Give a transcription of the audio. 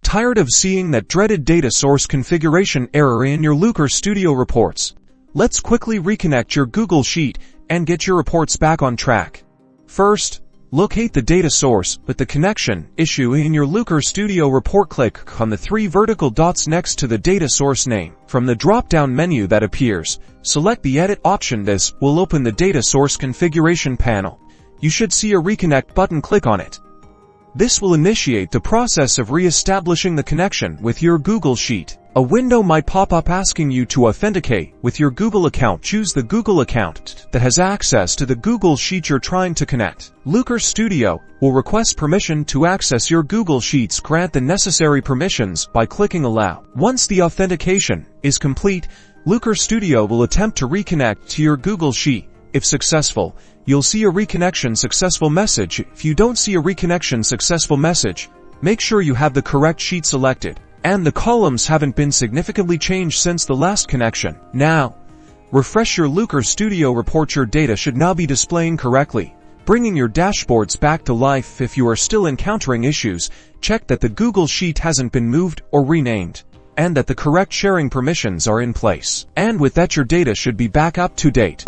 Tired of seeing that dreaded data source configuration error in your Looker Studio reports? Let's quickly reconnect your Google Sheet and get your reports back on track. First, locate the data source with the connection issue in your Looker Studio report. Click on the 3 vertical dots next to the data source name. From the drop-down menu that appears, select the Edit option. This will open the data source configuration panel. You should see a Reconnect button. Click on it. This will initiate the process of re-establishing the connection with your Google Sheet. A window might pop up asking you to authenticate with your Google account. Choose the Google account that has access to the Google Sheet you're trying to connect. Looker Studio will request permission to access your Google Sheets. Grant the necessary permissions by clicking Allow. Once the authentication is complete, Looker Studio will attempt to reconnect to your Google Sheet. If successful, you'll see a Reconnection Successful message. If you don't see a Reconnection Successful message, make sure you have the correct sheet selected and the columns haven't been significantly changed since the last connection. Now, refresh your Looker Studio report. Your data should now be displaying correctly, bringing your dashboards back to life. If you are still encountering issues, check that the Google Sheet hasn't been moved or renamed, and that the correct sharing permissions are in place. And with that, your data should be back up to date.